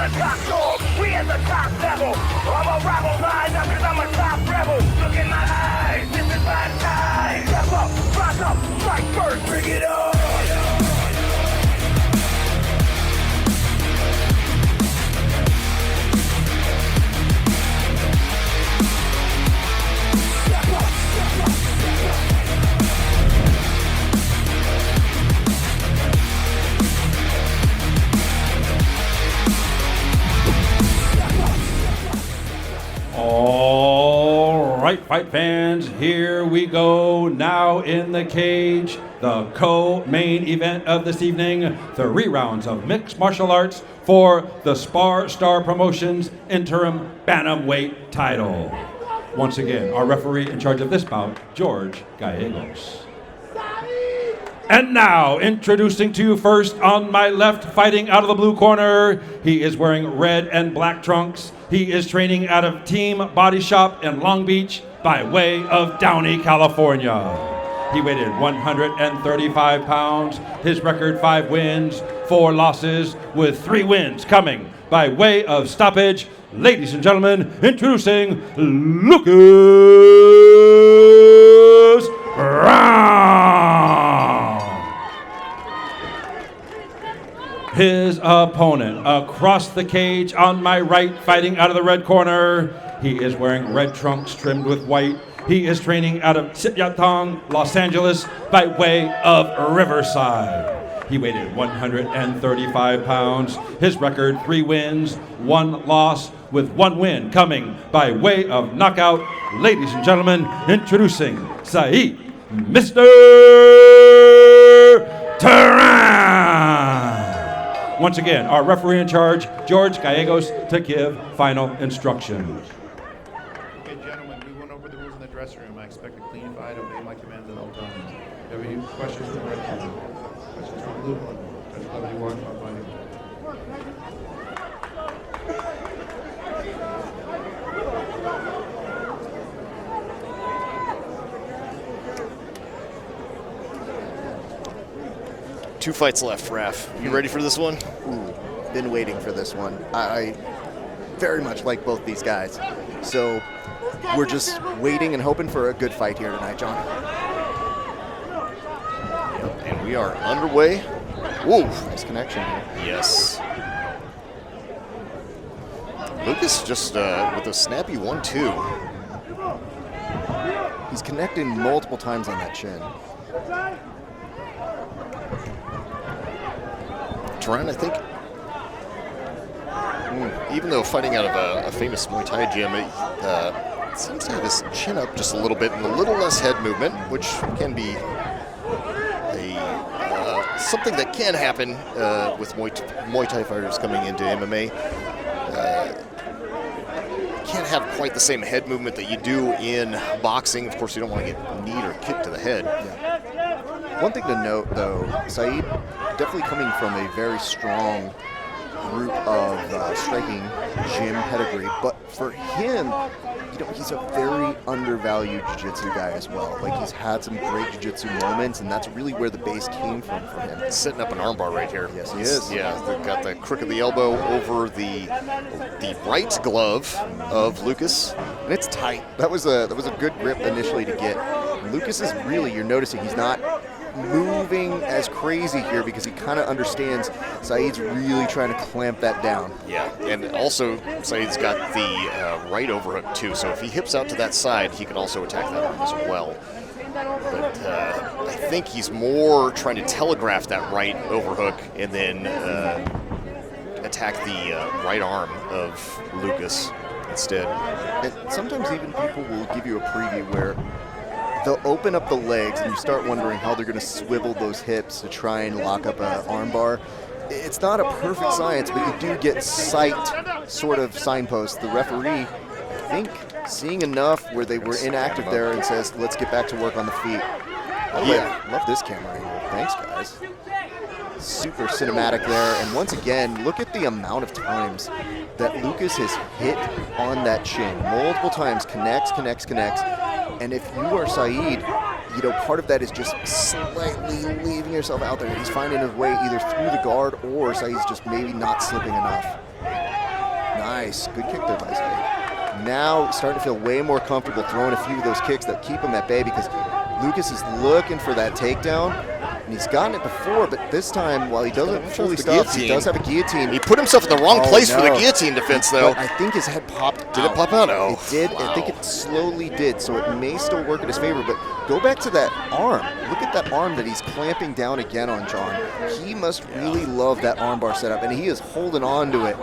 the top dog, we at the top level. I'm a rebel, line up cause I'm a top rebel. Look in my eyes, this is my time. Step up, rise up, fight first, bring it on. All right, fight fans, here we go. Now in the cage, the co-main event of this evening, 3 rounds of mixed martial arts for the SparStar Promotions interim Bantamweight title. Once again, our referee in charge of this bout, George Gallegos. And now, introducing to you first on my left, fighting out of the blue corner, he is wearing red and black trunks. He is training out of Team Body Shop in Long Beach by way of Downey, California. He weighed 135 pounds. His record 5 wins, 4 losses, with 3 wins coming by way of stoppage. Ladies and gentlemen, introducing Lucas Brown. His opponent across the cage on my right, fighting out of the red corner. He is wearing red trunks trimmed with white. He is training out of Sityatong, Los Angeles, by way of Riverside. He weighed 135 pounds. His record 3 wins, 1 loss, with 1 win coming by way of knockout. Ladies and gentlemen, introducing Zain, Mr. Teran. Once again, our referee in charge, George Gallegos, to give final instructions. Okay, gentlemen, we went over the rules in the dressing room. I expect a clean fight. Obey my commands at all times. Do you have any questions from the red corner? Questions from the blue corner? Judge Cleverly walking on fighting. Two fights left, Raf. You ready for this one? Ooh, been waiting for this one. I very much like both these guys. So we're just waiting and hoping for a good fight here tonight, John. And we are underway. Whoa. Nice connection here. Yes. Lucas just with a snappy 1-2. He's connecting multiple times on that chin. Teran, I think, even though fighting out of a famous Muay Thai gym, it seems to have his chin up just a little bit and a little less head movement, which can be something that can happen with Muay Thai fighters coming into MMA. Can't have quite the same head movement that you do in boxing. Of course, you don't want to get kneed or kicked to the head. Yeah. One thing to note, though, Zain definitely coming from a very strong group of striking gym pedigree, but for him, you know, he's a very undervalued jiu-jitsu guy as well. Like, he's had some great jiu-jitsu moments, and that's really where the base came from for him. He's setting up an armbar right here. Yes, he is. Yeah, they've got the crook of the elbow over the right glove of Lucas. And it's tight. That was a good grip initially to get. Lucas is really, you're noticing, he's not moving as crazy here because he kind of understands Zaid's really trying to clamp that down. Yeah, and also Zaid's got the right overhook too, so if he hips out to that side, he can also attack that arm as well. But I think he's more trying to telegraph that right overhook and then attack the right arm of Lucas instead. And sometimes even people will give you a preview where they'll open up the legs and you start wondering how they're going to swivel those hips to try and lock up an armbar. It's not a perfect science, but you do get sight sort of signposts. The referee, I think, seeing enough where they were inactive there and says, let's get back to work on the feet. Love this camera angle. Thanks, guys. Super cinematic there. And once again, look at the amount of times that Lucas has hit on that chin. Multiple times, connects. And if you are Zain, you know, part of that is just slightly leaving yourself out there. He's finding his way either through the guard or Saeed's just maybe not slipping enough. Nice. Good kick there by Saeed. Now starting to feel way more comfortable throwing a few of those kicks that keep him at bay because Lucas is looking for that takedown. And he's gotten it before, but this time, while he doesn't fully stop, he does have a guillotine. He put himself in the wrong place for the guillotine defense, though. But I think his head popped out. Did it pop out? Oh, it did. wow. I think it slowly did, so it may still work in his favor. But go back to that arm. Look at that arm that he's clamping down again on John. He must really love that armbar setup, and he is holding on to it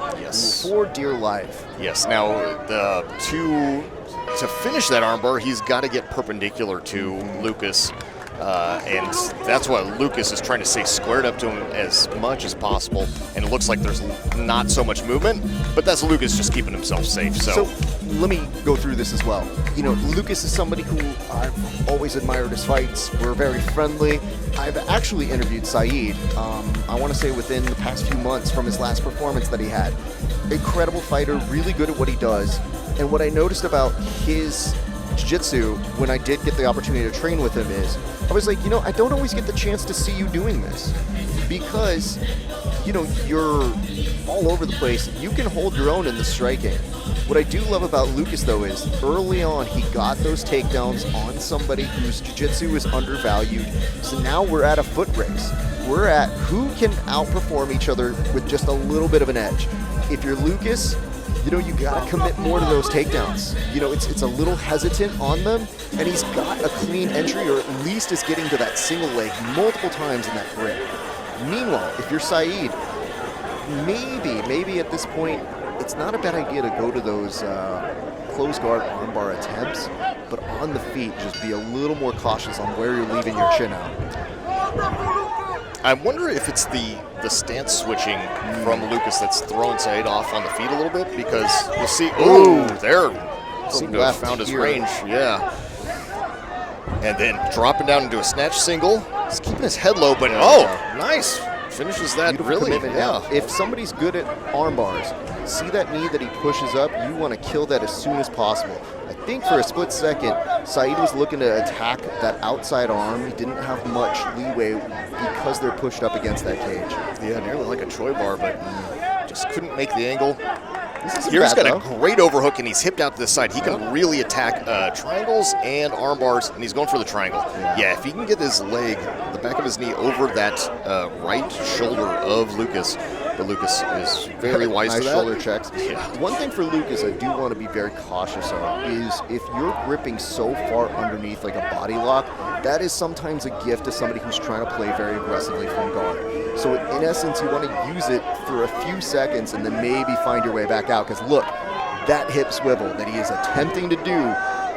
for dear life. Yes. Now, to finish that armbar, he's got to get perpendicular to Lucas. And that's what Lucas is trying to stay squared up to him as much as possible. And it looks like there's not so much movement, but that's Lucas just keeping himself safe. So let me go through this as well. You know, Lucas is somebody who I've always admired his fights. We're very friendly. I've actually interviewed Saeed, I want to say within the past few months from his last performance that he had. Incredible fighter, really good at what he does. And what I noticed about his jiu-jitsu when I did get the opportunity to train with him is, I was like, you know, I don't always get the chance to see you doing this because, you know, you're all over the place. You can hold your own in the striking. What I do love about Lucas, though, is early on he got those takedowns on somebody whose jiu-jitsu is undervalued. So now we're at a foot race. We're at who can outperform each other with just a little bit of an edge. If you're Lucas, you know, you got to commit more to those takedowns. You know, it's a little hesitant on them, and he's got a clean entry, or at least is getting to that single leg multiple times in that grip. Meanwhile, if you're Saeed, maybe at this point, it's not a bad idea to go to those close guard armbar attempts, but on the feet, just be a little more cautious on where you're leaving your chin out. I wonder if it's the stance switching from Lucas that's throwing Saeed off on the feet a little bit, because we'll see. Oh, there. Seemed to have found his range. Yeah. And then dropping down into a snatch single. He's keeping his head low, but nice. Finishes that really. Yeah. If somebody's good at arm bars, see that knee that he pushes up, you want to kill that as soon as possible. I think for a split second, Saeed was looking to attack that outside arm. He didn't have much leeway because they're pushed up against that cage. Yeah, nearly like a Troy bar, but just couldn't make the angle. Here he's got a great overhook, and he's hipped out to the side. He can really attack triangles and arm bars, and he's going for the triangle. Yeah, if he can get his leg, the back of his knee, over that right shoulder of Lucas, but Lucas is very wise to that. Nice shoulder checks. Yeah. One thing for Lucas I do want to be very cautious of is if you're gripping so far underneath like a body lock, that is sometimes a gift to somebody who's trying to play very aggressively from guard. So in essence, you want to use it for a few seconds and then maybe find your way back out. Because look, that hip swivel that he is attempting to do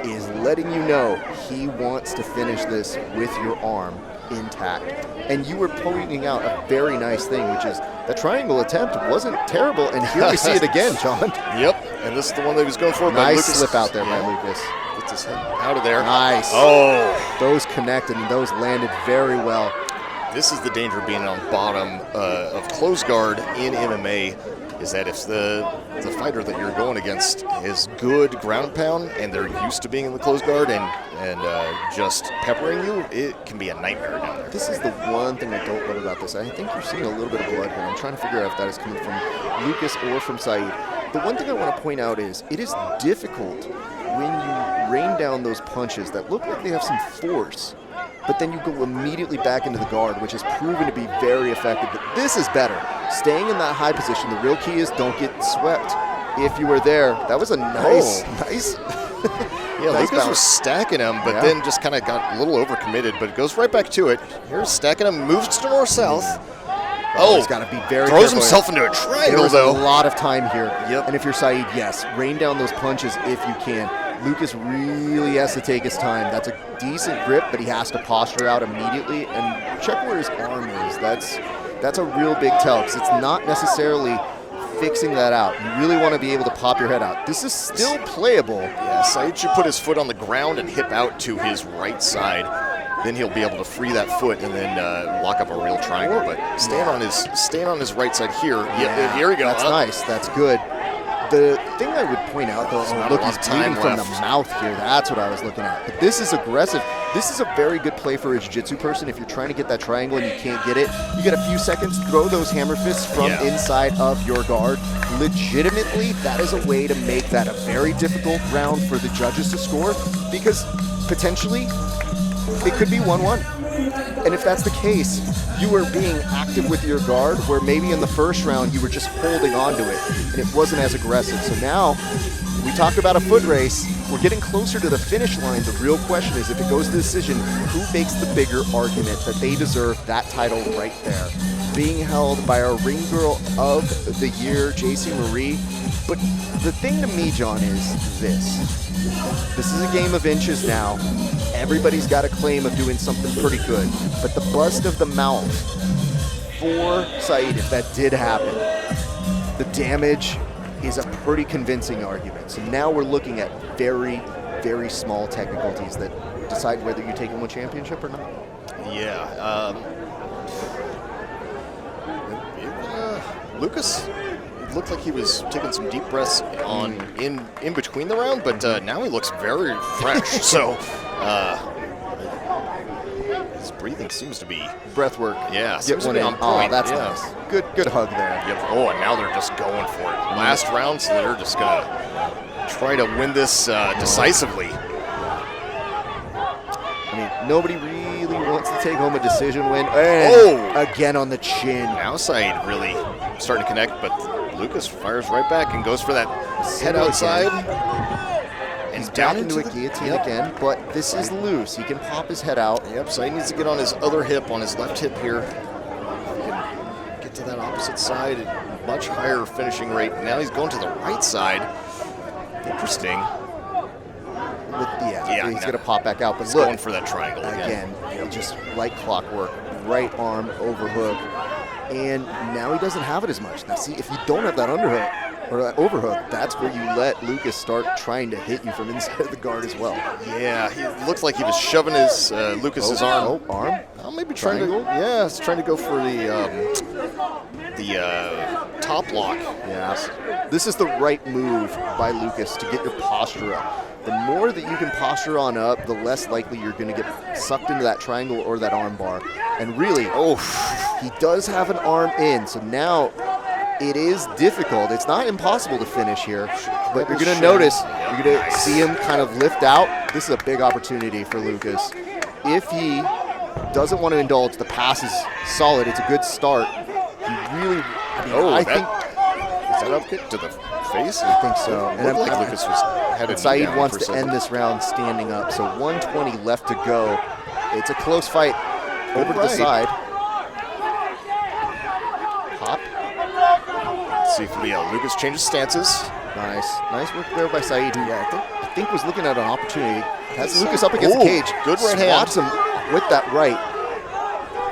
is letting you know he wants to finish this with your arm intact. And you were pointing out a very nice thing, which is the triangle attempt wasn't terrible, and here we see it again, John. Yep, and this is the one that he was going for. Nice slip out there by Lucas. Gets his head out of there. Nice. Oh. Those connected, and those landed very well. This is the danger of being on bottom of close guard in MMA, is that if the fighter that you're going against is good ground and pound and they're used to being in the close guard and just peppering you, it can be a nightmare down there. This is the one thing I don't love about this. I think you're seeing a little bit of blood here. I'm trying to figure out if that is coming from Lucas or from Saeed. The one thing I want to point out is it is difficult when you rain down those punches that look like they have some force, but then you go immediately back into the guard, which has proven to be very effective. But this is better. Staying in that high position, the real key is don't get swept. If you were there, that was a nice. Yeah, nice Lucas was stacking him, but then just kind of got a little overcommitted, but it goes right back to it. Here's stacking him, moves to north-south. He's got to be very throws careful. himself into a triangle, There's though. a lot of time here. Yep. And if you're Saeed, yes, rain down those punches if you can. Lucas really has to take his time. That's a decent grip, but he has to posture out immediately and check where his arm is. That's a real big tell, because it's not necessarily fixing that out. You really want to be able to pop your head out. This is still playable. Yeah, Saeed should put his foot on the ground and hip out to his right side. Then he'll be able to free that foot and then lock up a real triangle. But staying on his right side here. Yeah, here we go. That's nice. That's good. The thing I would point out, though, look, he's bleeding from the mouth here. That's what I was looking at. But this is aggressive. This is a very good play for a jiu-jitsu person. If you're trying to get that triangle and you can't get it, you get a few seconds, throw those hammer fists from inside of your guard. Legitimately, that is a way to make that a very difficult round for the judges to score, because potentially it could be 1-1. And if that's the case, you are being active with your guard, where maybe in the first round you were just holding on to it and it wasn't as aggressive. So now, we talked about a foot race. We're getting closer to the finish line. The real question is, if it goes to decision, who makes the bigger argument that they deserve that title right there? Being held by our ring girl of the year, JC Marie. But the thing to me, John, is this. This is a game of inches now. Everybody's got a claim of doing something pretty good. But the bust of the mouth for Saeed, if that did happen, the damage is a pretty convincing argument. So now we're looking at very, very small technicalities that decide whether you take home a championship or not. Yeah. Lucas looked like he was taking some deep breaths in between the round, but now he looks very fresh. So his breathing seems to be breath work. Yeah, Get seems to one be in. on point. Oh, that's yeah. nice. Good hug there. Yep. Oh, and now they're just going for it. Last round, so they're just gonna try to win this decisively. I mean, nobody really wants to take home a decision win. And again on the chin. Now Saeed really starting to connect, but Lucas fires right back and goes for that head outside. And He's down back into a guillotine again, but this is loose. He can pop his head out. Yep, Saeed needs to get on his other hip, on his left hip here. If he can get to that opposite side, much higher finishing rate. Now he's going to the right side. Interesting. He's going to pop back out. But He's look, going for that triangle again. Just like clockwork, right arm overhook. And now he doesn't have it as much. Now see, if you don't have that underhook, or that overhook, that's where you let Lucas start trying to hit you from inside of the guard as well. Yeah, he looked like he was shoving his Lucas's arm. Arm? Oh, maybe trying to. He's trying to go for the top lock. Yeah. This is the right move by Lucas to get your posture up. The more that you can posture on up, the less likely you're going to get sucked into that triangle or that arm bar. And really, he does have an arm in, so now it is difficult. It's not impossible to finish here, but you're going to notice, you're going to see him kind of lift out. This is a big opportunity for Lucas. If he doesn't want to indulge, the pass is solid. It's a good start. He really, I think. Is that up kick to the face? I think so. And I like Lucas was headed Saeed down wants for a to second. end this round standing up. So 120 left to go. It's a close fight. Over to the side. Hop. Let's see if Lucas changes stances. Nice work there by Saeed, who I think was looking at an opportunity. Has Lucas up against the cage. Good right hand. Swats him with that right.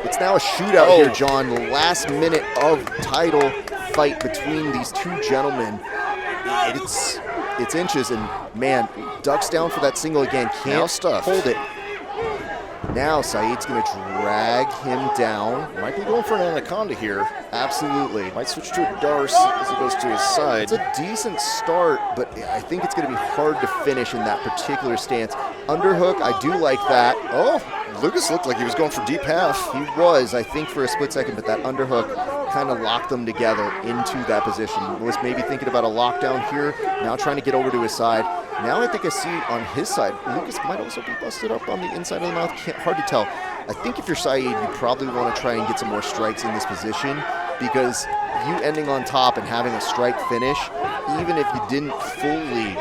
It's now a shootout here, John. The last minute of title fight between these two gentlemen. It's inches, and man, ducks down for that single again. Can't hold it. Now Saeed's going to drag him down. Might be going for an anaconda here. Absolutely. Might switch to a Darce as he goes to his side. It's a decent start, but I think it's going to be hard to finish in that particular stance. Underhook, I do like that. Oh, Lucas looked like he was going for deep half. He was, I think, for a split second, but that underhook kind of locked them together into that position. Was maybe thinking about a lockdown here, now trying to get over to his side. Now I think I see on his side, Lucas might also be busted up on the inside of the mouth. Hard to tell. I think if you're Saeed, you probably want to try and get some more strikes in this position, because you ending on top and having a strike finish, even if you didn't fully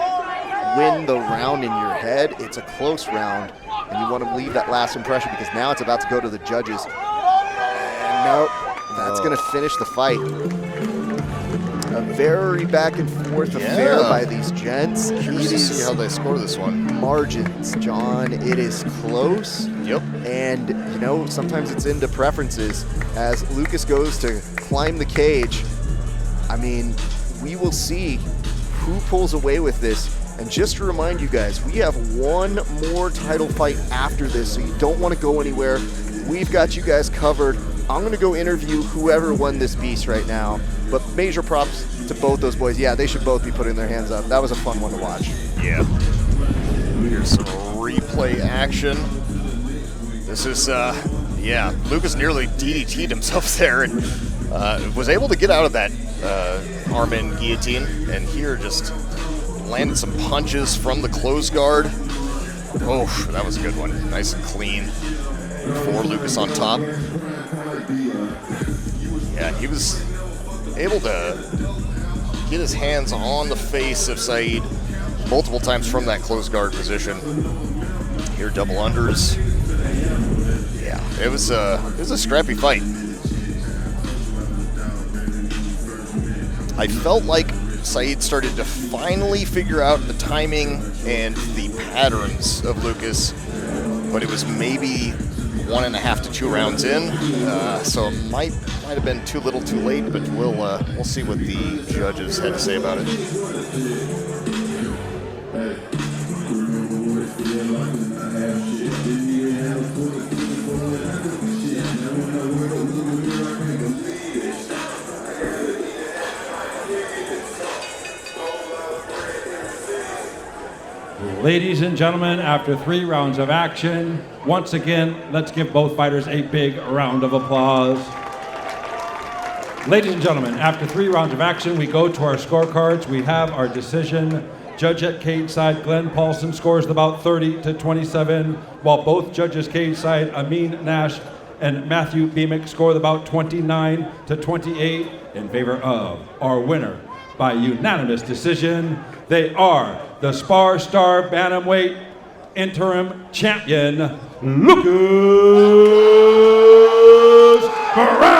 win the round in your head, it's a close round, and you want to leave that last impression, because now it's about to go to the judges. And nope, that's going to finish the fight. A very back and forth affair by these gents. Curious to see how they score this one. Margins, John. It is close. Yep. And, sometimes it's into preferences. As Lucas goes to climb the cage, I mean, we will see who pulls away with this. And just to remind you guys, we have one more title fight after this, so you don't want to go anywhere. We've got you guys covered. I'm going to go interview whoever won this beast right now. But major props to both those boys. Yeah, they should both be putting their hands up. That was a fun one to watch. Yeah. Here's some replay action. This is, yeah, Lucas nearly DDT'd himself there and was able to get out of that arm-in guillotine, and here just landed some punches from the close guard. Oh, that was a good one. Nice and clean for Lucas on top. Yeah, he was able to get his hands on the face of Saeed multiple times from that close guard position. Here, double unders. Yeah, it was a scrappy fight. I felt like Saeed started to finally figure out the timing and the patterns of Lucas, but it was maybe 1.5 to 2 rounds in, so it might have been too little, too late. But we'll see what the judges had to say about it. Ladies and gentlemen, after 3 rounds of action, once again, let's give both fighters a big round of applause. Ladies and gentlemen, after 3 rounds of action, we go to our scorecards. We have our decision. Judge at cage side, Glenn Paulson, scores the bout 30 to 27, while both judges cage side, Amin Nash and Matthew Beamick, score the bout 29 to 28 in favor of our winner by unanimous decision. They are the SparStar Bantamweight interim champion, Lucas Moran!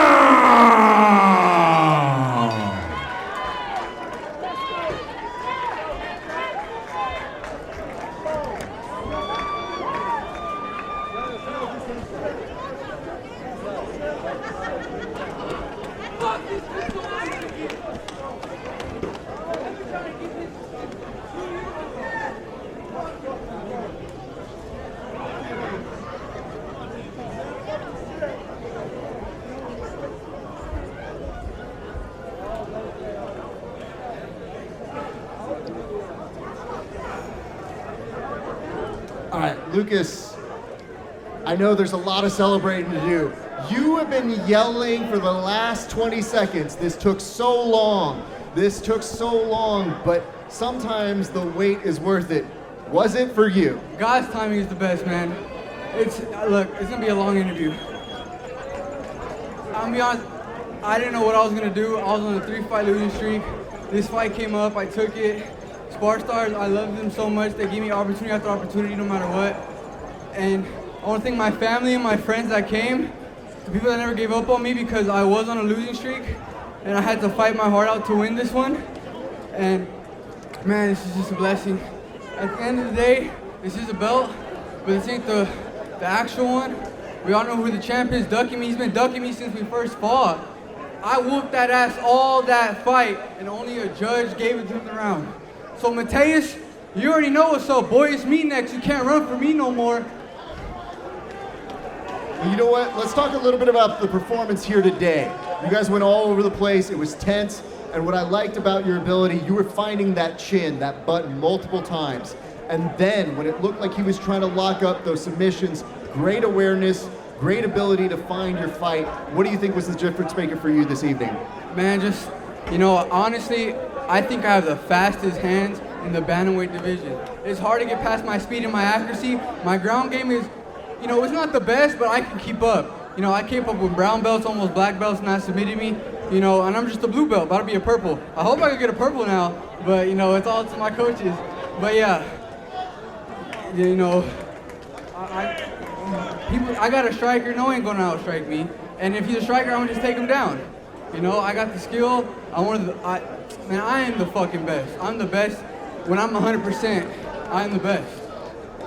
All right, Lucas, I know there's a lot of celebrating to do. You have been yelling for the last 20 seconds. This took so long. But sometimes the wait is worth it. Was it for you? God's timing is the best, man. Look, it's gonna be a long interview. I'll be honest, I didn't know what I was gonna do. I was on a 3-fight losing streak. This fight came up, I took it. SparStar, I love them so much. They give me opportunity after opportunity no matter what. And I want to thank my family and my friends that came, the people that never gave up on me because I was on a losing streak and I had to fight my heart out to win this one. And man, this is just a blessing. At the end of the day, this is a belt, but this ain't the actual one. We all know who the champ is, ducking me. He's been ducking me since we first fought. I whooped that ass all that fight and only a judge gave it to him the round. So Mateus, you already know what's up, boy. It's me next. You can't run for me no more. You know what? Let's talk a little bit about the performance here today. You guys went all over the place. It was tense. And what I liked about your ability, you were finding that chin, that button multiple times. And then when it looked like he was trying to lock up those submissions, great awareness, great ability to find your fight. What do you think was the difference maker for you this evening? Man, just, honestly, I think I have the fastest hands in the bantamweight division. It's hard to get past my speed and my accuracy. My ground game is, it's not the best, but I can keep up. I keep up with brown belts, almost black belts not submitting me, and I'm just a blue belt, about to be a purple. I hope I can get a purple now, but, it's all to my coaches. But yeah, I got a striker, no one ain't gonna outstrike me. And if he's a striker, I'm gonna just take him down. I got the skill. I am the fucking best. I'm the best. When I'm 100%, I am the best.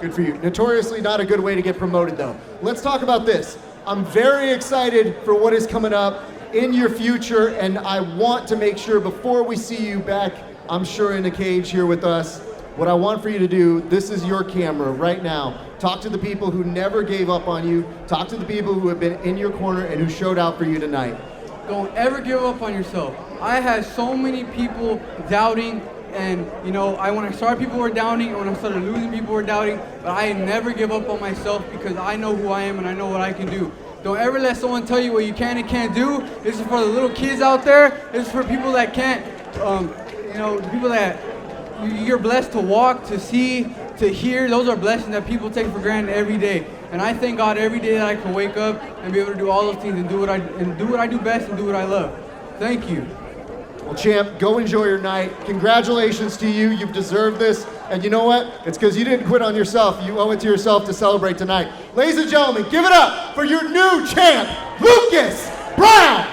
Good for you. Notoriously not a good way to get promoted, though. Let's talk about this. I'm very excited for what is coming up in your future, and I want to make sure before we see you back, I'm sure in the cage here with us, what I want for you to do, this is your camera right now. Talk to the people who never gave up on you. Talk to the people who have been in your corner and who showed out for you tonight. Don't ever give up on yourself. I had so many people doubting And, you know, when I started, people were doubting, and when I started losing, people were doubting, but I never give up on myself because I know who I am and I know what I can do. Don't ever let someone tell you what you can and can't do. This is for the little kids out there. This is for people that can't, you know, the people that you're blessed to walk, to see, to hear. Those are blessings that people take for granted every day. And I thank God every day that I can wake up and be able to do all those things and do what I do best and do what I love. Thank you. Well, champ, go enjoy your night. Congratulations to you. You've deserved this. And you know what? It's because you didn't quit on yourself. You owe it to yourself to celebrate tonight. Ladies and gentlemen, give it up for your new champ, Lucas Brown.